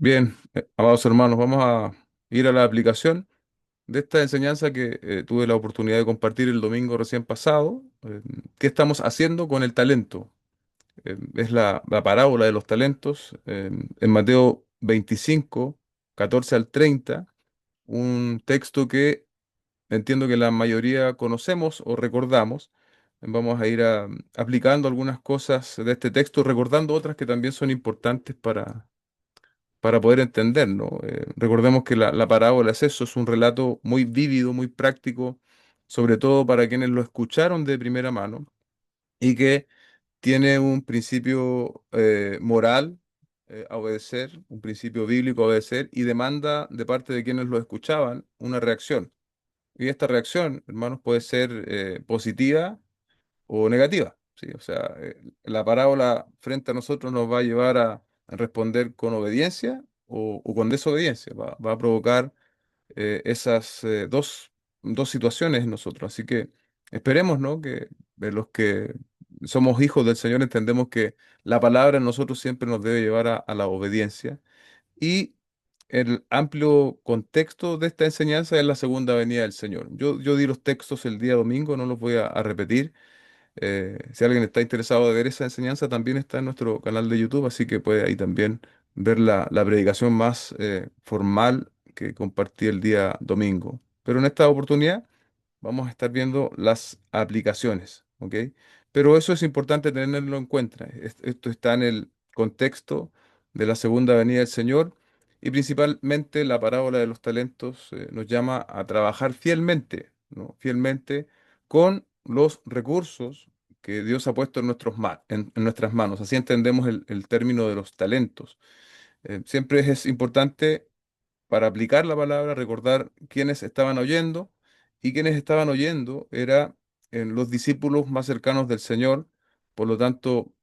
Bien, amados hermanos, vamos a ir a la aplicación de esta enseñanza que tuve la oportunidad de compartir el domingo recién pasado. ¿Qué estamos haciendo con el talento? Es la parábola de los talentos en Mateo 25, 14 al 30, un texto que entiendo que la mayoría conocemos o recordamos. Vamos a ir aplicando algunas cosas de este texto, recordando otras que también son importantes para poder entender, ¿no? Recordemos que la parábola es eso, es un relato muy vívido, muy práctico, sobre todo para quienes lo escucharon de primera mano y que tiene un principio moral a obedecer, un principio bíblico a obedecer y demanda de parte de quienes lo escuchaban una reacción. Y esta reacción, hermanos, puede ser positiva o negativa, ¿sí? O sea, la parábola frente a nosotros nos va a llevar a responder con obediencia o con desobediencia. Va a provocar esas dos situaciones en nosotros. Así que esperemos, ¿no? Que de los que somos hijos del Señor entendemos que la palabra en nosotros siempre nos debe llevar a la obediencia. Y el amplio contexto de esta enseñanza es la segunda venida del Señor. Yo di los textos el día domingo, no los voy a repetir. Si alguien está interesado de ver esa enseñanza, también está en nuestro canal de YouTube, así que puede ahí también ver la predicación más formal que compartí el día domingo. Pero en esta oportunidad vamos a estar viendo las aplicaciones, ¿ok? Pero eso es importante tenerlo en cuenta. Esto está en el contexto de la segunda venida del Señor y principalmente la parábola de los talentos nos llama a trabajar fielmente, ¿no? Fielmente con los recursos que Dios ha puesto en en nuestras manos. Así entendemos el término de los talentos. Siempre es importante para aplicar la palabra, recordar quiénes estaban oyendo, y quienes estaban oyendo eran los discípulos más cercanos del Señor. Por lo tanto,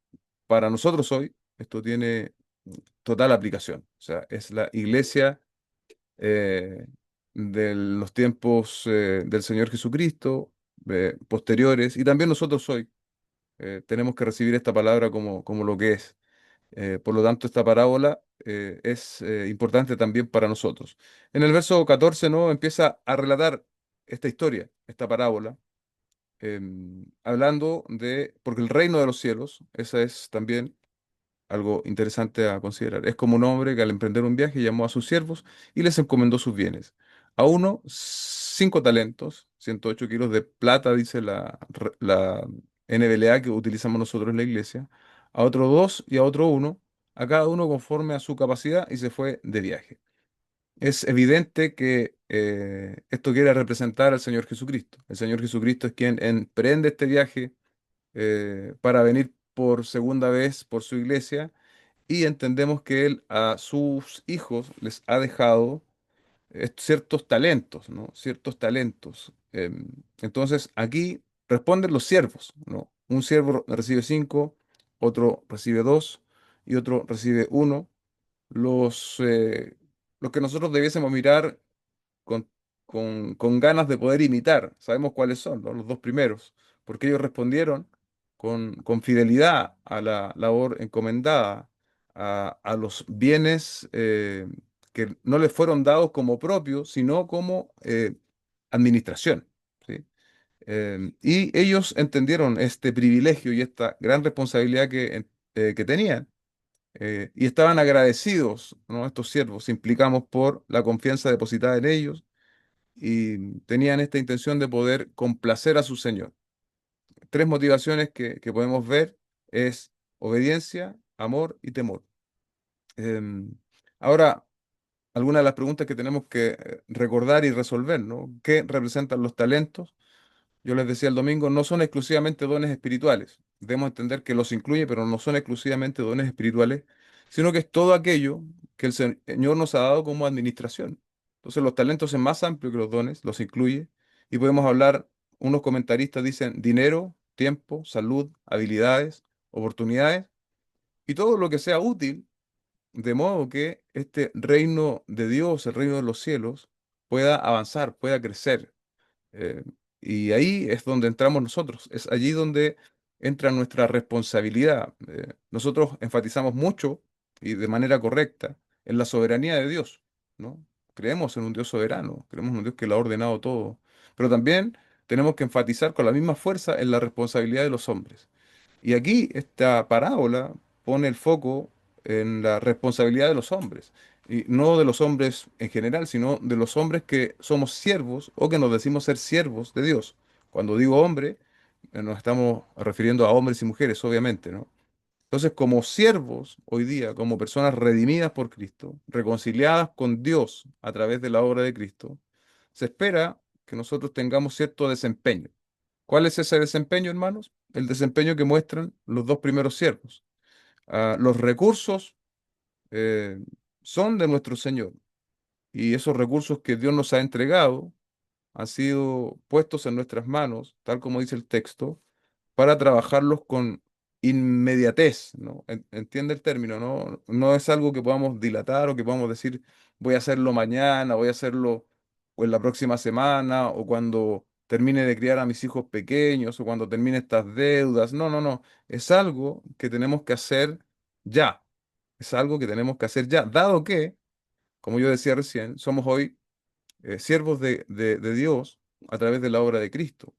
para nosotros hoy, esto tiene total aplicación. O sea, es la iglesia eh, de los tiempos del Señor Jesucristo, posteriores, y también nosotros hoy tenemos que recibir esta palabra como lo que es. Por lo tanto, esta parábola es importante también para nosotros. En el verso 14, ¿no? Empieza a relatar esta historia, esta parábola, hablando porque el reino de los cielos, esa es también algo interesante a considerar. Es como un hombre que al emprender un viaje llamó a sus siervos y les encomendó sus bienes. A uno, 5 talentos, 108 kilos de plata, dice la NBLA que utilizamos nosotros en la iglesia. A otro dos y a otro uno, a cada uno conforme a su capacidad y se fue de viaje. Es evidente que esto quiere representar al Señor Jesucristo. El Señor Jesucristo es quien emprende este viaje para venir por segunda vez por su iglesia y entendemos que él a sus hijos les ha dejado ciertos talentos, ¿no? Ciertos talentos. Entonces, aquí responden los siervos, ¿no? Un siervo recibe 5, otro recibe 2 y otro recibe uno. Los que nosotros debiésemos mirar con, con ganas de poder imitar. Sabemos cuáles son, ¿no? Los dos primeros, porque ellos respondieron con fidelidad a la labor encomendada, a los bienes que no les fueron dados como propios, sino como administración, ¿sí? Y ellos entendieron este privilegio y esta gran responsabilidad que tenían. Y estaban agradecidos, ¿no? Estos siervos, implicamos por la confianza depositada en ellos y tenían esta intención de poder complacer a su Señor. Tres motivaciones que podemos ver es obediencia, amor y temor. Em, Ahora, algunas de las preguntas que tenemos que recordar y resolver, ¿no? ¿Qué representan los talentos? Yo les decía el domingo, no son exclusivamente dones espirituales. Debemos entender que los incluye, pero no son exclusivamente dones espirituales, sino que es todo aquello que el Señor nos ha dado como administración. Entonces, los talentos es más amplio que los dones, los incluye, y podemos hablar, unos comentaristas dicen dinero, tiempo, salud, habilidades, oportunidades, y todo lo que sea útil, de modo que este reino de Dios, el reino de los cielos, pueda avanzar, pueda crecer. Eh, y ahí es donde entramos nosotros, es allí donde entra nuestra responsabilidad. Nosotros enfatizamos mucho y de manera correcta en la soberanía de Dios, ¿no? Creemos en un Dios soberano, creemos en un Dios que lo ha ordenado todo, pero también tenemos que enfatizar con la misma fuerza en la responsabilidad de los hombres. Y aquí esta parábola pone el foco en la responsabilidad de los hombres, y no de los hombres en general, sino de los hombres que somos siervos o que nos decimos ser siervos de Dios. Cuando digo hombre, nos estamos refiriendo a hombres y mujeres, obviamente, ¿no? Entonces, como siervos hoy día, como personas redimidas por Cristo, reconciliadas con Dios a través de la obra de Cristo, se espera que nosotros tengamos cierto desempeño. ¿Cuál es ese desempeño, hermanos? El desempeño que muestran los dos primeros siervos. Los recursos eh, son de nuestro Señor, y esos recursos que Dios nos ha entregado han sido puestos en nuestras manos, tal como dice el texto, para trabajarlos con inmediatez, ¿no? Entiende el término, ¿no? No es algo que podamos dilatar o que podamos decir, voy a hacerlo mañana, voy a hacerlo o en la próxima semana, o cuando termine de criar a mis hijos pequeños, o cuando termine estas deudas. No, no, no. Es algo que tenemos que hacer ya. Es algo que tenemos que hacer ya, dado que, como yo decía recién, somos hoy siervos de Dios a través de la obra de Cristo.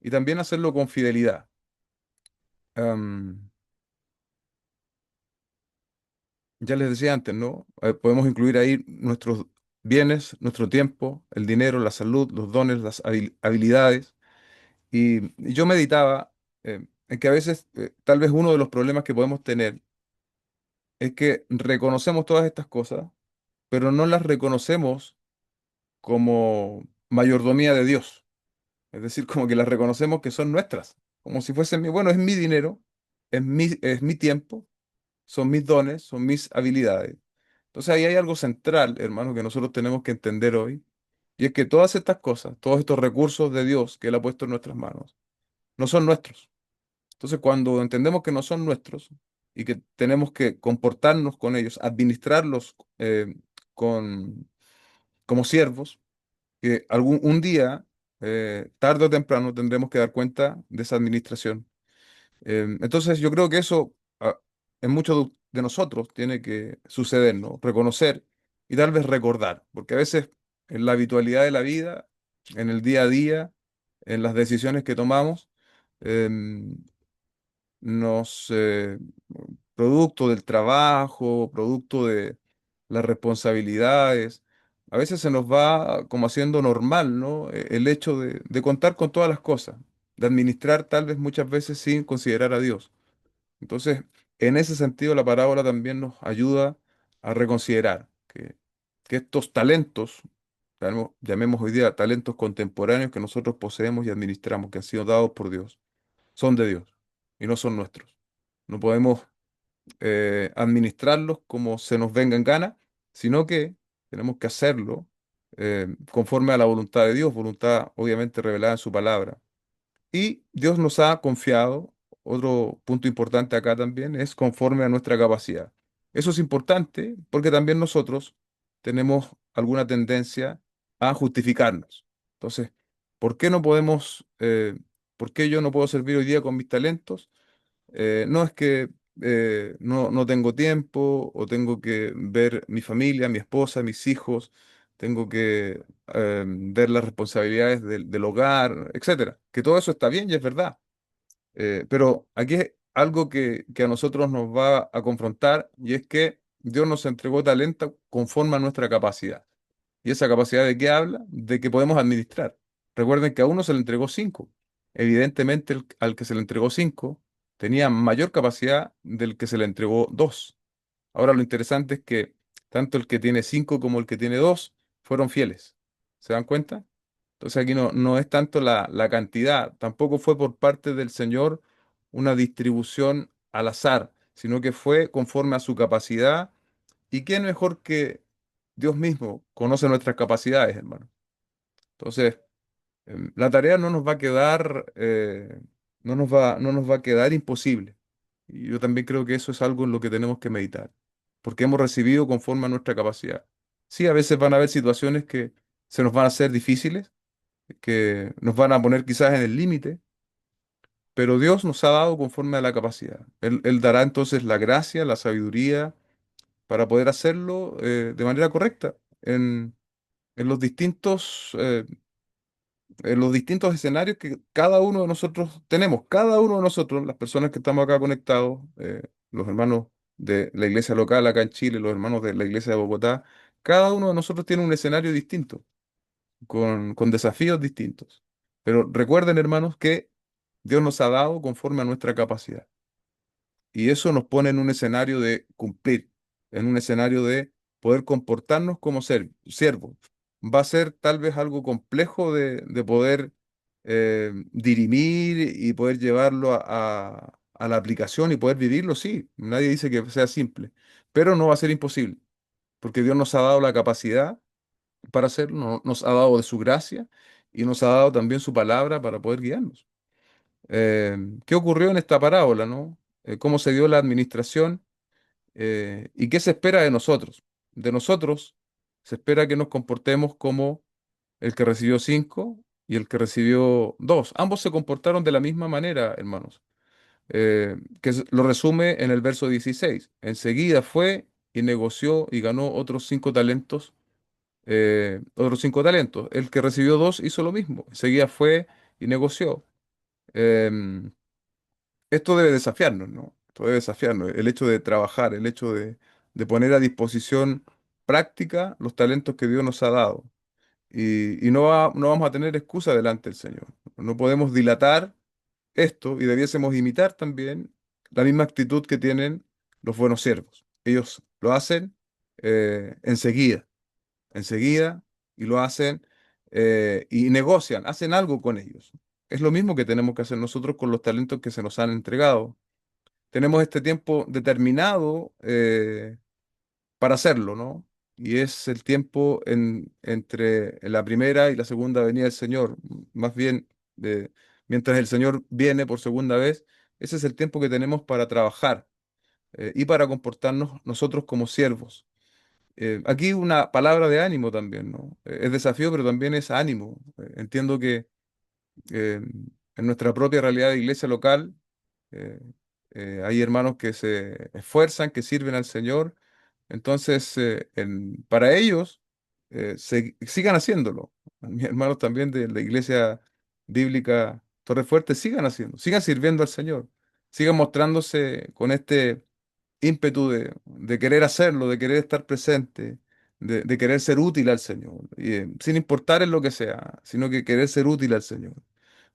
Y también hacerlo con fidelidad. Am, ya les decía antes, ¿no? Podemos incluir ahí nuestros bienes, nuestro tiempo, el dinero, la salud, los dones, las habilidades. Y yo meditaba en que a veces tal vez uno de los problemas que podemos tener es que reconocemos todas estas cosas, pero no las reconocemos como mayordomía de Dios. Es decir, como que las reconocemos que son nuestras, como si fuesen mi, bueno, es mi dinero, es mi tiempo, son mis dones, son mis habilidades. Entonces ahí hay algo central, hermano, que nosotros tenemos que entender hoy, y es que todas estas cosas, todos estos recursos de Dios que Él ha puesto en nuestras manos, no son nuestros. Entonces cuando entendemos que no son nuestros y que tenemos que comportarnos con ellos, administrarlos con, como siervos, que un día, tarde o temprano, tendremos que dar cuenta de esa administración. Entonces yo creo que eso en muchos de nosotros tiene que suceder, ¿no? Reconocer y tal vez recordar, porque a veces en la habitualidad de la vida, en el día a día, en las decisiones que tomamos, em, nos, producto del trabajo, producto de las responsabilidades, a veces se nos va como haciendo normal, ¿no? El hecho de contar con todas las cosas, de administrar tal vez muchas veces sin considerar a Dios. Entonces, en ese sentido, la parábola también nos ayuda a reconsiderar que estos talentos, llamemos hoy día talentos contemporáneos que nosotros poseemos y administramos, que han sido dados por Dios, son de Dios y no son nuestros. No podemos administrarlos como se nos venga en gana, sino que tenemos que hacerlo conforme a la voluntad de Dios, voluntad obviamente revelada en su palabra. Y Dios nos ha confiado, otro punto importante acá también, es conforme a nuestra capacidad. Eso es importante porque también nosotros tenemos alguna tendencia a justificarnos. Entonces, ¿por qué no podemos, por qué yo no puedo servir hoy día con mis talentos? No es que no tengo tiempo o tengo que ver mi familia, mi esposa, mis hijos, tengo que ver las responsabilidades del hogar, etcétera. Que todo eso está bien y es verdad. Pero aquí es algo que a nosotros nos va a confrontar, y es que Dios nos entregó talento conforme a nuestra capacidad. ¿Y esa capacidad de qué habla? De que podemos administrar. Recuerden que a uno se le entregó cinco. Evidentemente, al que se le entregó cinco tenía mayor capacidad del que se le entregó dos. Ahora, lo interesante es que tanto el que tiene cinco como el que tiene dos fueron fieles. ¿Se dan cuenta? Entonces aquí no es tanto la cantidad, tampoco fue por parte del Señor una distribución al azar, sino que fue conforme a su capacidad. ¿Y quién mejor que Dios mismo conoce nuestras capacidades, hermano? Entonces, la tarea no nos va a quedar, no nos va a quedar imposible. Y yo también creo que eso es algo en lo que tenemos que meditar, porque hemos recibido conforme a nuestra capacidad. Sí, a veces van a haber situaciones que se nos van a hacer difíciles, que nos van a poner quizás en el límite, pero Dios nos ha dado conforme a la capacidad. Él dará entonces la gracia, la sabiduría para poder hacerlo de manera correcta en los en los distintos escenarios que cada uno de nosotros tenemos. Cada uno de nosotros, las personas que estamos acá conectados, los hermanos de la iglesia local acá en Chile, los hermanos de la iglesia de Bogotá, cada uno de nosotros tiene un escenario distinto, con desafíos distintos. Pero recuerden, hermanos, que Dios nos ha dado conforme a nuestra capacidad. Y eso nos pone en un escenario de cumplir, en un escenario de poder comportarnos como siervos. Va a ser tal vez algo complejo de poder dirimir y poder llevarlo a la aplicación y poder vivirlo, sí. Nadie dice que sea simple, pero no va a ser imposible, porque Dios nos ha dado la capacidad para hacerlo, nos ha dado de su gracia y nos ha dado también su palabra para poder guiarnos. Eh, ¿Qué ocurrió en esta parábola, no? ¿Cómo se dio la administración? ¿Y qué se espera de nosotros? De nosotros se espera que nos comportemos como el que recibió 5 y el que recibió 2. Ambos se comportaron de la misma manera, hermanos. Lo resume en el verso 16. Enseguida fue y negoció y ganó otros 5 talentos. El que recibió 2 hizo lo mismo. Enseguida fue y negoció. Em, Esto debe desafiarnos, ¿no? Esto debe desafiarnos. El hecho de trabajar, el hecho de poner a disposición práctica los talentos que Dios nos ha dado. Y no vamos a tener excusa delante del Señor. No podemos dilatar esto y debiésemos imitar también la misma actitud que tienen los buenos siervos. Ellos lo hacen enseguida, enseguida, y lo hacen y negocian, hacen algo con ellos. Es lo mismo que tenemos que hacer nosotros con los talentos que se nos han entregado. Tenemos este tiempo determinado para hacerlo, ¿no? Y es el tiempo entre la primera y la segunda venida del Señor. Más bien, mientras el Señor viene por segunda vez, ese es el tiempo que tenemos para trabajar y para comportarnos nosotros como siervos. Aquí una palabra de ánimo también, ¿no? Es desafío, pero también es ánimo. Entiendo que eh, en nuestra propia realidad de iglesia local, eh, hay hermanos que se esfuerzan, que sirven al Señor. Entonces, para ellos, sigan haciéndolo. Mis hermanos también de la iglesia bíblica Torre Fuerte, sigan haciendo, sigan sirviendo al Señor, sigan mostrándose con este ímpetu de querer hacerlo, de querer estar presente, de querer ser útil al Señor, y, sin importar en lo que sea, sino que querer ser útil al Señor.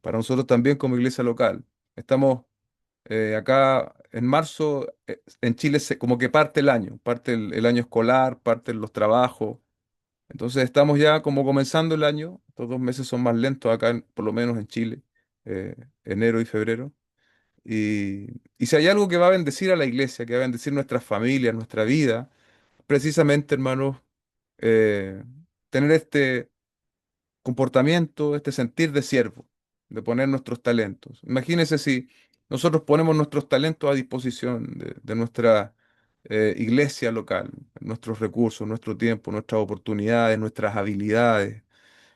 Para nosotros también como iglesia local. Estamos acá en marzo, en Chile como que parte el año, parte el año escolar, parten los trabajos. Entonces estamos ya como comenzando el año. Estos 2 meses son más lentos acá, por lo menos en Chile, eh, enero y febrero. Y si hay algo que va a bendecir a la iglesia, que va a bendecir nuestras familias, nuestra vida, precisamente, hermanos, eh, tener este comportamiento, este sentir de siervo, de poner nuestros talentos. Imagínense si nosotros ponemos nuestros talentos a disposición de nuestra iglesia local, nuestros recursos, nuestro tiempo, nuestras oportunidades, nuestras habilidades.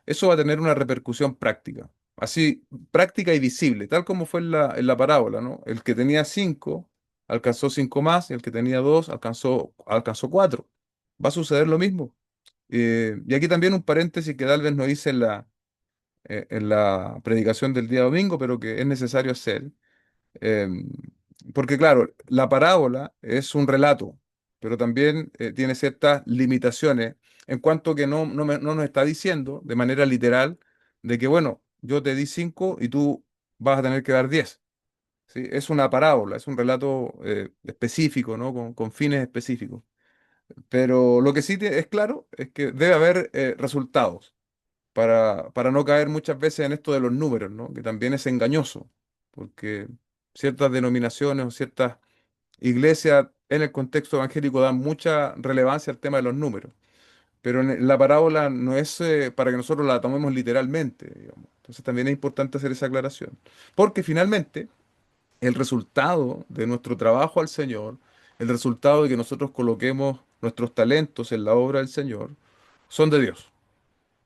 Eso va a tener una repercusión práctica, así práctica y visible, tal como fue en la parábola, ¿no? El que tenía 5 alcanzó 5 más, y el que tenía 2 alcanzó 4. Va a suceder lo mismo. Y aquí también un paréntesis que tal vez no hice en la predicación del día domingo, pero que es necesario hacer. eh, Porque claro, la parábola es un relato, pero también tiene ciertas limitaciones en cuanto que no nos está diciendo de manera literal de que, bueno, yo te di 5 y tú vas a tener que dar 10. ¿Sí? Es una parábola, es un relato específico, ¿no? Con fines específicos. Pero lo que sí es claro es que debe haber resultados para no caer muchas veces en esto de los números, ¿no? Que también es engañoso, porque ciertas denominaciones o ciertas iglesias en el contexto evangélico dan mucha relevancia al tema de los números, pero en la parábola no es para que nosotros la tomemos literalmente, digamos. Entonces también es importante hacer esa aclaración, porque finalmente el resultado de nuestro trabajo al Señor, el resultado de que nosotros coloquemos nuestros talentos en la obra del Señor, son de Dios.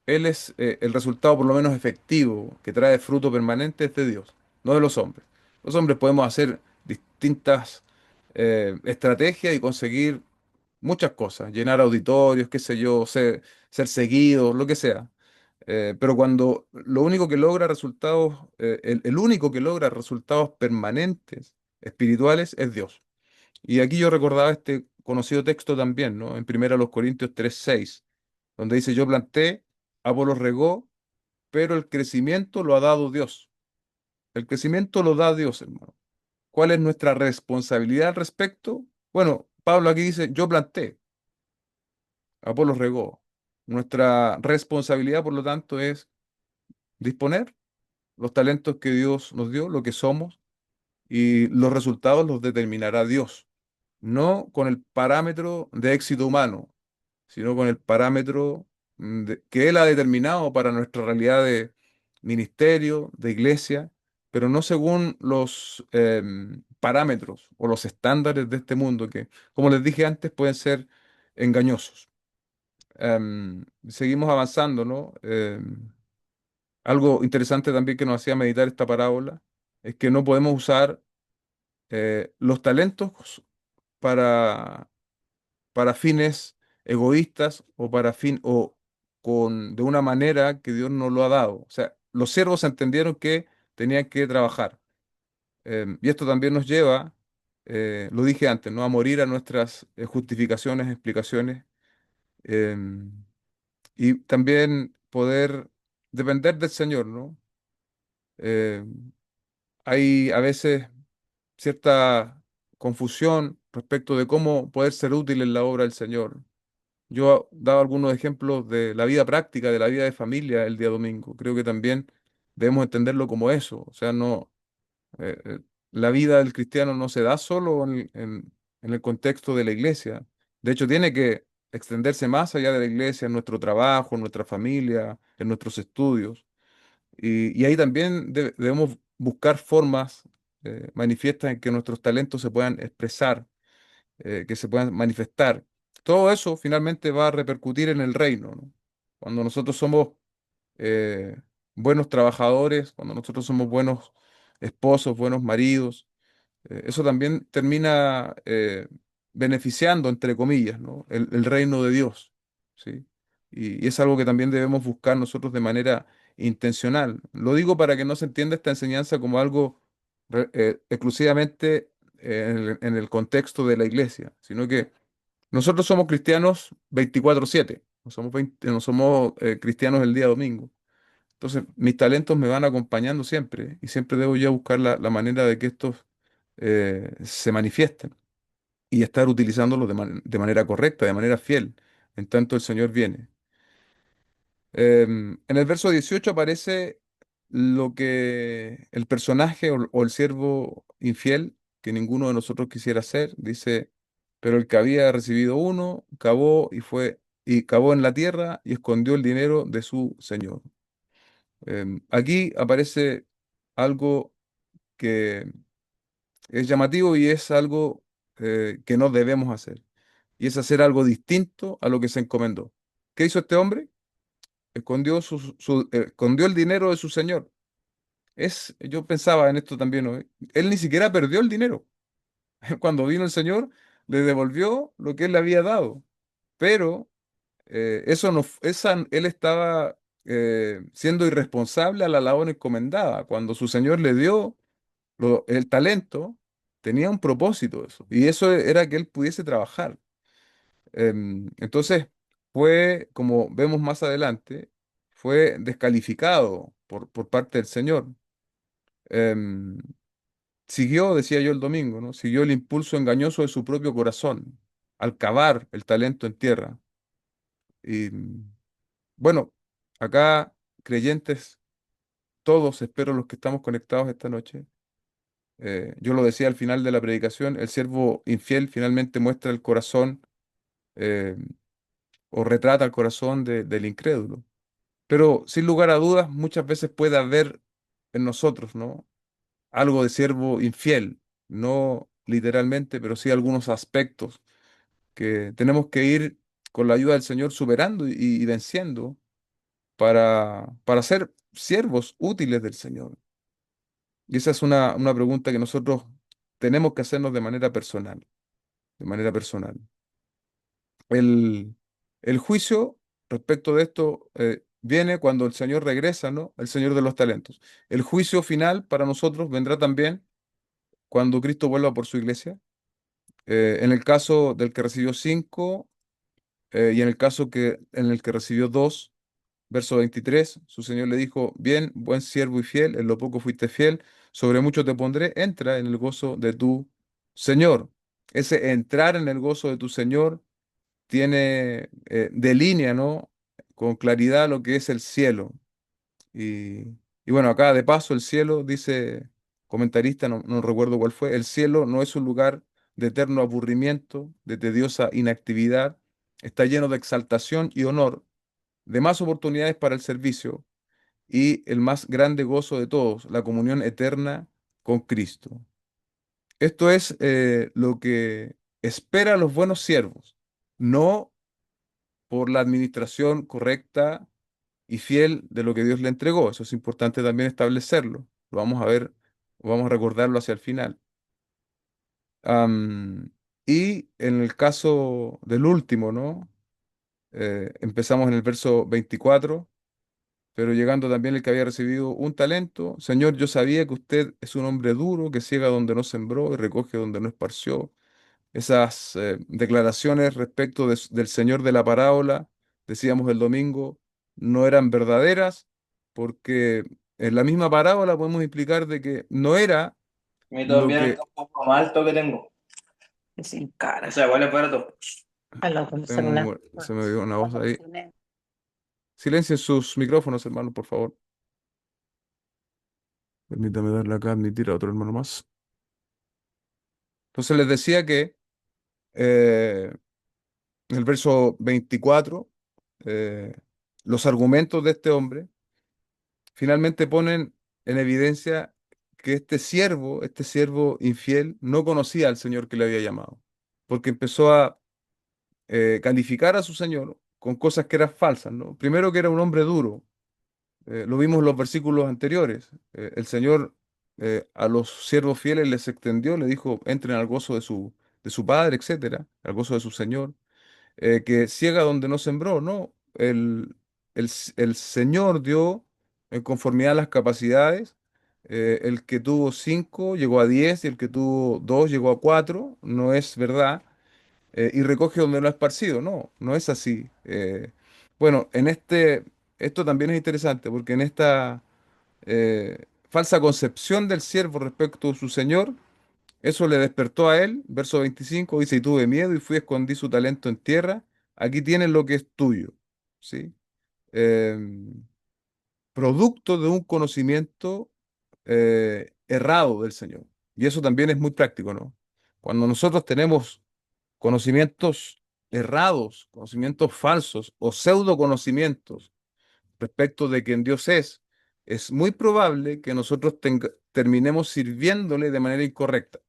Él es el resultado por lo menos efectivo, que trae fruto permanente es de Dios, no de los hombres. Los hombres podemos hacer distintas estrategias y conseguir muchas cosas, llenar auditorios, qué sé yo, ser seguido, lo que sea. Pero cuando lo único que logra resultados, el único que logra resultados permanentes, espirituales, es Dios. Y aquí yo recordaba este conocido texto también, ¿no? En 1 Corintios 3:6, donde dice, yo planté, Apolos regó, pero el crecimiento lo ha dado Dios. El crecimiento lo da Dios, hermano. ¿Cuál es nuestra responsabilidad al respecto? Bueno, Pablo aquí dice, yo planté, Apolos regó. Nuestra responsabilidad, por lo tanto, es disponer los talentos que Dios nos dio, lo que somos, y los resultados los determinará Dios, no con el parámetro de éxito humano, sino con el parámetro que Él ha determinado para nuestra realidad de ministerio, de iglesia, pero no según los parámetros o los estándares de este mundo que, como les dije antes, pueden ser engañosos. Seguimos avanzando, ¿no? Algo interesante también que nos hacía meditar esta parábola es que no podemos usar los talentos para fines egoístas o de una manera que Dios nos lo ha dado. O sea, los siervos entendieron que tenían que trabajar. Y esto también nos lleva, lo dije antes, ¿no? A morir a nuestras justificaciones, explicaciones, em, y también poder depender del Señor, ¿no? Hay a veces cierta confusión respecto de cómo poder ser útil en la obra del Señor. Yo daba algunos ejemplos de la vida práctica, de la vida de familia el día domingo. Creo que también debemos entenderlo como eso. O sea, no, la vida del cristiano no se da solo en el contexto de la iglesia. De hecho, tiene que extenderse más allá de la iglesia, en nuestro trabajo, en nuestra familia, en nuestros estudios. Y ahí también debemos buscar formas manifiestas en que nuestros talentos se puedan expresar, que se puedan manifestar. Todo eso finalmente va a repercutir en el reino, ¿no? Cuando nosotros somos eh, buenos trabajadores, cuando nosotros somos buenos esposos, buenos maridos, eso también termina beneficiando, entre comillas, ¿no? El reino de Dios, ¿sí? Y es algo que también debemos buscar nosotros de manera intencional. Lo digo para que no se entienda esta enseñanza como algo exclusivamente en el contexto de la iglesia, sino que nosotros somos cristianos 24/7, no somos cristianos el día domingo. Entonces, mis talentos me van acompañando siempre y siempre debo yo buscar la manera de que estos se manifiesten y estar utilizándolos de manera correcta, de manera fiel, en tanto el Señor viene. En el verso 18 aparece lo que el personaje o el siervo infiel que ninguno de nosotros quisiera ser, dice, pero el que había recibido uno, cavó y cavó en la tierra y escondió el dinero de su señor. Aquí aparece algo que es llamativo y es algo que no debemos hacer. Y es hacer algo distinto a lo que se encomendó. ¿Qué hizo este hombre? Escondió el dinero de su señor. Yo pensaba en esto también hoy. Él ni siquiera perdió el dinero. Cuando vino el señor, le devolvió lo que él le había dado. Pero eso no, él estaba siendo irresponsable a la labor encomendada. Cuando su señor le dio el talento, tenía un propósito eso. Y eso era que él pudiese trabajar. Entonces, como vemos más adelante, fue descalificado por parte del Señor. Em, Siguió, decía yo el domingo, ¿no? Siguió el impulso engañoso de su propio corazón al cavar el talento en tierra. Y bueno, acá creyentes, todos, espero los que estamos conectados esta noche, yo lo decía al final de la predicación, el siervo infiel finalmente muestra el corazón eh, o retrata el corazón del incrédulo. Pero sin lugar a dudas, muchas veces puede haber en nosotros, ¿no? Algo de siervo infiel, no literalmente, pero sí algunos aspectos que tenemos que ir con la ayuda del Señor superando y venciendo para ser siervos útiles del Señor. Y esa es una pregunta que nosotros tenemos que hacernos de manera personal, de manera personal. El, el juicio respecto de esto viene cuando el Señor regresa, ¿no? El Señor de los talentos. El juicio final para nosotros vendrá también cuando Cristo vuelva por su iglesia. En el caso del que recibió cinco y en el caso en el que recibió dos, verso 23, su Señor le dijo, bien, buen siervo y fiel, en lo poco fuiste fiel, sobre mucho te pondré, entra en el gozo de tu Señor. Ese entrar en el gozo de tu Señor tiene, delinea, ¿no? Con claridad lo que es el cielo. Y, y bueno, acá de paso el cielo, dice comentarista, no recuerdo cuál fue, el cielo no es un lugar de eterno aburrimiento, de tediosa inactividad, está lleno de exaltación y honor, de más oportunidades para el servicio y el más grande gozo de todos, la comunión eterna con Cristo. Esto es lo que espera a los buenos siervos, no por la administración correcta y fiel de lo que Dios le entregó. Eso es importante también establecerlo. Lo vamos a ver, vamos a recordarlo hacia el final. Am, y en el caso del último, ¿no? Empezamos en el verso 24, pero llegando también el que había recibido un talento. Señor, yo sabía que usted es un hombre duro, que ciega donde no sembró y recoge donde no esparció. Esas declaraciones respecto del Señor de la parábola, decíamos el domingo, no eran verdaderas, porque en la misma parábola podemos implicar de que no era Me lo todavía el que... campo más alto que tengo. Sin O cara. sea, igual es barato. Habla con el celular. tengo- se me dio una voz Cuando ahí. tiene- Silencien sus micrófonos, hermano, por favor. Permítame darle acá a admitir a otro hermano más. Entonces les decía que eh, en el verso 24, eh, los argumentos de este hombre finalmente ponen en evidencia que este siervo infiel, no conocía al Señor que le había llamado, porque empezó a calificar a su Señor con cosas que eran falsas, ¿no? Primero que era un hombre duro, lo vimos en los versículos anteriores. El Señor a los siervos fieles les extendió, le dijo, entren al gozo de su Padre, etcétera, al gozo de su Señor, que ciega donde no sembró, ¿no? El Señor dio en conformidad a las capacidades. El que tuvo cinco llegó a 10 y el que tuvo dos llegó a cuatro, no es verdad. Y recoge donde no ha esparcido, no, no es así. Bueno, esto también es interesante porque en esta falsa concepción del siervo respecto a su Señor, eso le despertó a él, verso 25 dice, y tuve miedo y fui a escondí su talento en tierra, aquí tienes lo que es tuyo, ¿sí? Em, Producto de un conocimiento errado del Señor. Y eso también es muy práctico, ¿no? Cuando nosotros tenemos conocimientos errados, conocimientos falsos o pseudo conocimientos respecto de quién Dios es muy probable que nosotros terminemos sirviéndole de manera incorrecta.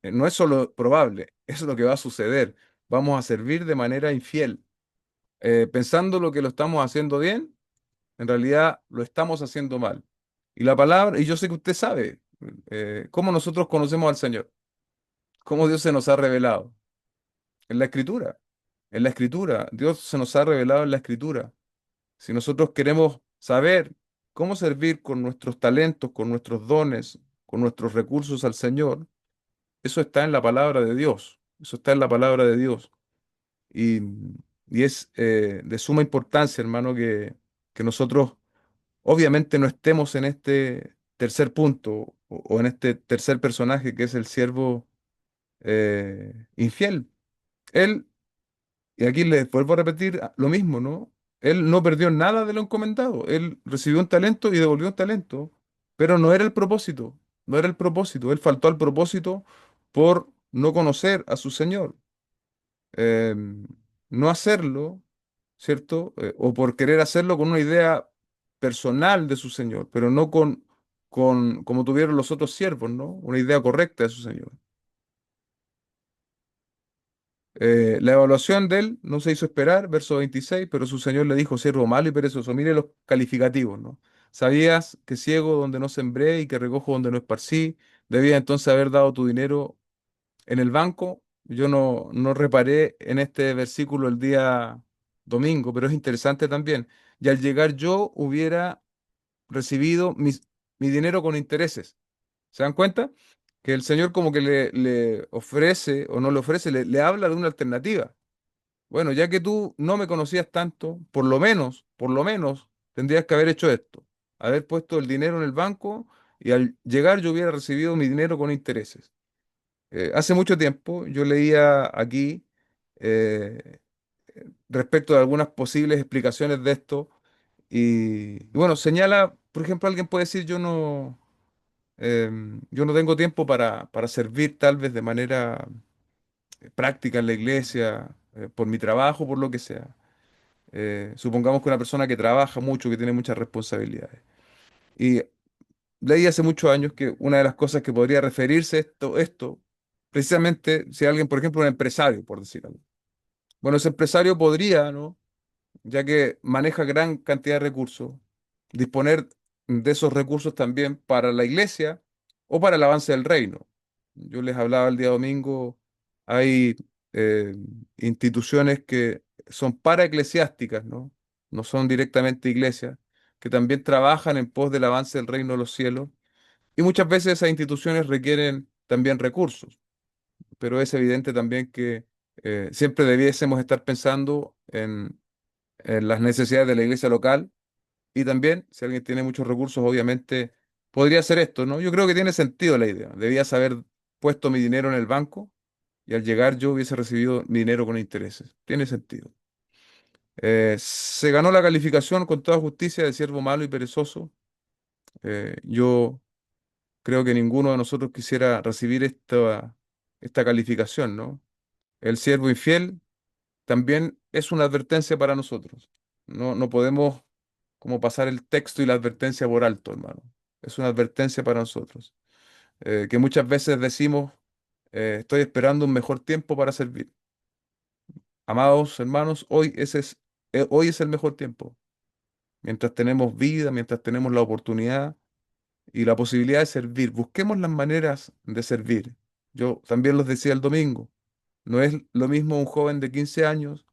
No es solo probable, es lo que va a suceder. Vamos a servir de manera infiel, pensando lo que lo estamos haciendo bien, en realidad lo estamos haciendo mal. Y la palabra, y yo sé que usted sabe cómo nosotros conocemos al Señor, cómo Dios se nos ha revelado en la Escritura. En la Escritura, Dios se nos ha revelado en la Escritura. Si nosotros queremos saber cómo servir con nuestros talentos, con nuestros dones, con nuestros recursos al Señor, eso está en la palabra de Dios. Eso está en la palabra de Dios. Y, y es de suma importancia, hermano, que nosotros obviamente no estemos en este tercer punto o en este tercer personaje que es el siervo infiel. Él, y aquí les vuelvo a repetir lo mismo, ¿no? Él no perdió nada de lo encomendado. Él recibió un talento y devolvió un talento, pero no era el propósito, no era el propósito. Él faltó al propósito por no conocer a su Señor. Eh, no hacerlo, ¿cierto? O por querer hacerlo con una idea personal de su Señor, pero no como tuvieron los otros siervos, ¿no? Una idea correcta de su Señor. La evaluación de él no se hizo esperar, verso 26, pero su señor le dijo, siervo malo y perezoso. Mire los calificativos, ¿no? Sabías que ciego donde no sembré y que recojo donde no esparcí. Debías entonces haber dado tu dinero en el banco Yo no reparé en este versículo el día domingo, pero es interesante también. Y al llegar yo hubiera recibido mi dinero con intereses. ¿Se dan cuenta? Que el Señor como que le ofrece o no le ofrece, le habla de una alternativa. Bueno, ya que tú no me conocías tanto, por lo menos, tendrías que haber hecho esto, haber puesto el dinero en el banco y al llegar yo hubiera recibido mi dinero con intereses. Hace mucho tiempo yo leía aquí eh, respecto de algunas posibles explicaciones de esto y bueno, señala, por ejemplo, alguien puede decir yo no tengo tiempo para servir tal vez de manera práctica en la iglesia, por mi trabajo, por lo que sea. Supongamos que una persona que trabaja mucho, que tiene muchas responsabilidades. Y leí hace muchos años que una de las cosas que podría referirse esto, precisamente si alguien, por ejemplo, un empresario, por decir algo. Bueno, ese empresario podría, ¿no? Ya que maneja gran cantidad de recursos, disponer de esos recursos también para la iglesia o para el avance del reino. Yo les hablaba el día domingo, hay eh, instituciones que son paraeclesiásticas, ¿no? No son directamente iglesias, que también trabajan en pos del avance del reino de los cielos. Y muchas veces esas instituciones requieren también recursos, pero es evidente también que siempre debiésemos estar pensando en las necesidades de la iglesia local y también, si alguien tiene muchos recursos, obviamente podría hacer esto, ¿no? Yo creo que tiene sentido la idea. Debías haber puesto mi dinero en el banco y al llegar yo hubiese recibido mi dinero con intereses. Tiene sentido. Se ganó la calificación con toda justicia de siervo malo y perezoso. Yo creo que ninguno de nosotros quisiera recibir esta calificación, ¿no? El siervo infiel también es una advertencia para nosotros. No podemos como pasar el texto y la advertencia por alto, hermano. Es una advertencia para nosotros. Que muchas veces decimos, estoy esperando un mejor tiempo para servir. Amados hermanos, hoy es el mejor tiempo. Mientras tenemos vida, mientras tenemos la oportunidad y la posibilidad de servir, busquemos las maneras de servir. Yo también los decía el domingo, no es lo mismo un joven de 15 años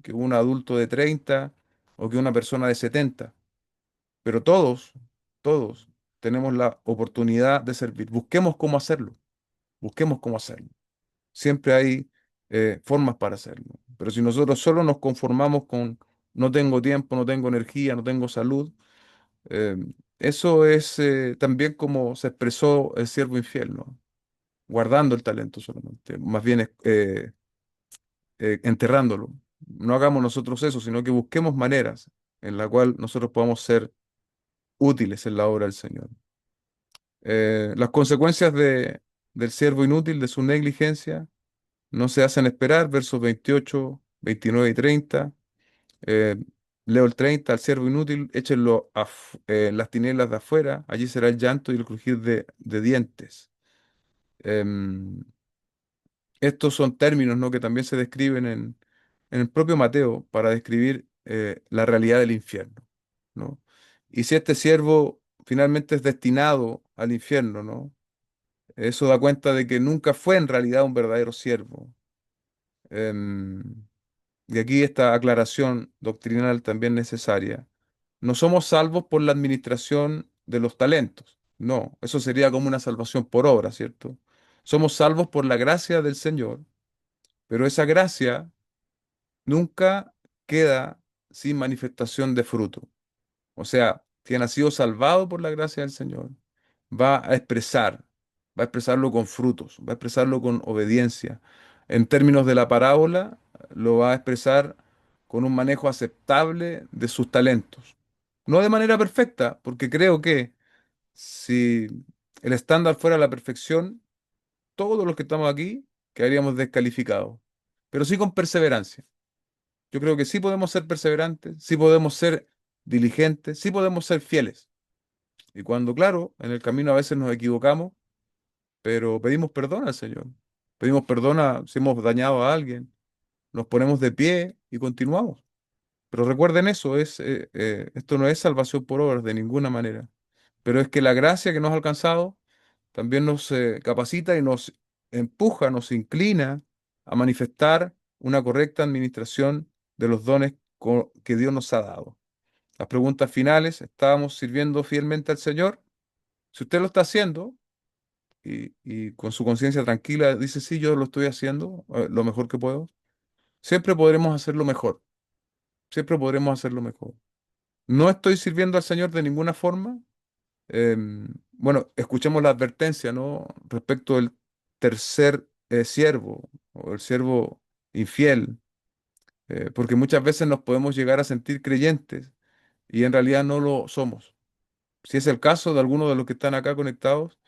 que un adulto de 30 o que una persona de 70. Pero todos tenemos la oportunidad de servir. Busquemos cómo hacerlo, busquemos cómo hacerlo. Siempre hay formas para hacerlo. Pero si nosotros solo nos conformamos con no tengo tiempo, no tengo energía, no tengo salud, eh, eso es también como se expresó el siervo infiel, ¿no? Guardando el talento solamente, más bien enterrándolo. No hagamos nosotros eso, sino que busquemos maneras en la cual nosotros podamos ser útiles en la obra del Señor. Las consecuencias del siervo inútil, de su negligencia, no se hacen esperar, versos 28, 29 y 30. Eh, Leo el 30, al siervo inútil, échenlo en las tinieblas de afuera, allí será el llanto y el crujir de dientes. Em, Estos son términos, ¿no? Que también se describen en el propio Mateo para describir la realidad del infierno, ¿no? Y si este siervo finalmente es destinado al infierno, ¿no? Eso da cuenta de que nunca fue en realidad un verdadero siervo. Em, y aquí esta aclaración doctrinal también necesaria. No somos salvos por la administración de los talentos. No, eso sería como una salvación por obra, ¿cierto? Somos salvos por la gracia del Señor, pero esa gracia nunca queda sin manifestación de fruto. O sea, quien ha sido salvado por la gracia del Señor va a expresar, va a expresarlo con frutos, va a expresarlo con obediencia. En términos de la parábola, lo va a expresar con un manejo aceptable de sus talentos. No de manera perfecta, porque creo que si el estándar fuera la perfección, todos los que estamos aquí quedaríamos descalificados, pero sí con perseverancia. Yo creo que sí podemos ser perseverantes, sí podemos ser diligentes, sí podemos ser fieles. Y cuando, claro, en el camino a veces nos equivocamos, pero pedimos perdón al Señor. Pedimos perdón si hemos dañado a alguien, nos ponemos de pie y continuamos. Pero recuerden eso, esto no es salvación por obras de ninguna manera, pero es que la gracia que nos ha alcanzado también nos capacita y nos empuja, nos inclina a manifestar una correcta administración de los dones que Dios nos ha dado. Las preguntas finales, ¿estábamos sirviendo fielmente al Señor? Si usted lo está haciendo y con su conciencia tranquila dice, sí, yo lo estoy haciendo lo mejor que puedo, siempre podremos hacerlo mejor, siempre podremos hacerlo mejor. No estoy sirviendo al Señor de ninguna forma. Bueno, escuchemos la advertencia, ¿no? Respecto del tercer siervo o el siervo infiel, porque muchas veces nos podemos llegar a sentir creyentes y en realidad no lo somos. Si es el caso de algunos de los que están acá conectados,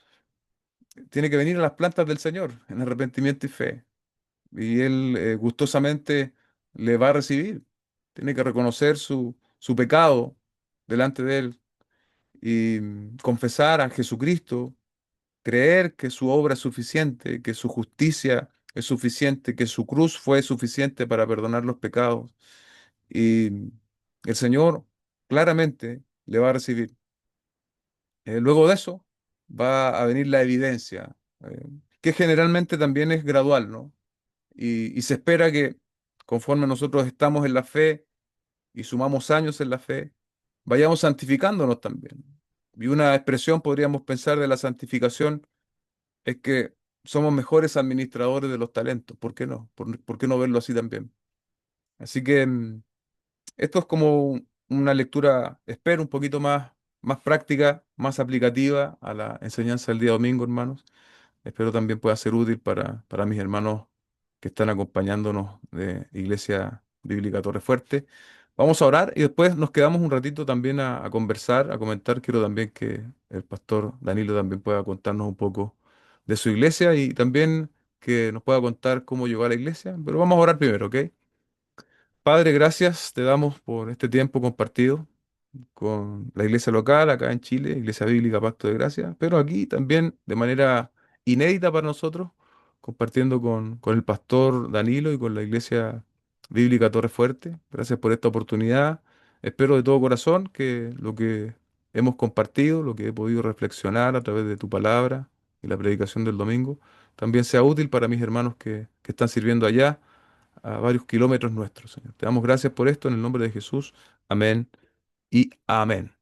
tiene que venir a las plantas del Señor en arrepentimiento y fe. Y Él gustosamente le va a recibir. Tiene que reconocer su pecado delante de Él y confesar a Jesucristo, creer que su obra es suficiente, que su justicia es suficiente, que su cruz fue suficiente para perdonar los pecados. Y el Señor claramente le va a recibir. Luego de eso va a venir la evidencia, que generalmente también es gradual, ¿no? Y se espera que conforme nosotros estamos en la fe y sumamos años en la fe, vayamos santificándonos también. Y una expresión podríamos pensar de la santificación es que somos mejores administradores de los talentos. ¿Por qué no? ¿Por qué no verlo así también? Así que esto es como una lectura, espero, un poquito más práctica, más aplicativa a la enseñanza del día domingo, hermanos. Espero también pueda ser útil para mis hermanos que están acompañándonos de Iglesia Bíblica Torre Fuerte. Vamos a orar y después nos quedamos un ratito también a conversar, a comentar. Quiero también que el pastor Danilo también pueda contarnos un poco de su iglesia y también que nos pueda contar cómo llegó a la iglesia. Pero vamos a orar primero, ¿ok? Padre, gracias te damos por este tiempo compartido con la iglesia local acá en Chile, Iglesia Bíblica Pacto de Gracia, pero aquí también de manera inédita para nosotros, compartiendo con el pastor Danilo y con la Iglesia Bíblica Torre Fuerte. Gracias por esta oportunidad. Espero de todo corazón que lo que hemos compartido, lo que he podido reflexionar a través de tu palabra y la predicación del domingo, también sea útil para mis hermanos que están sirviendo allá a varios kilómetros nuestros, Señor. Te damos gracias por esto en el nombre de Jesús. Amén y amén.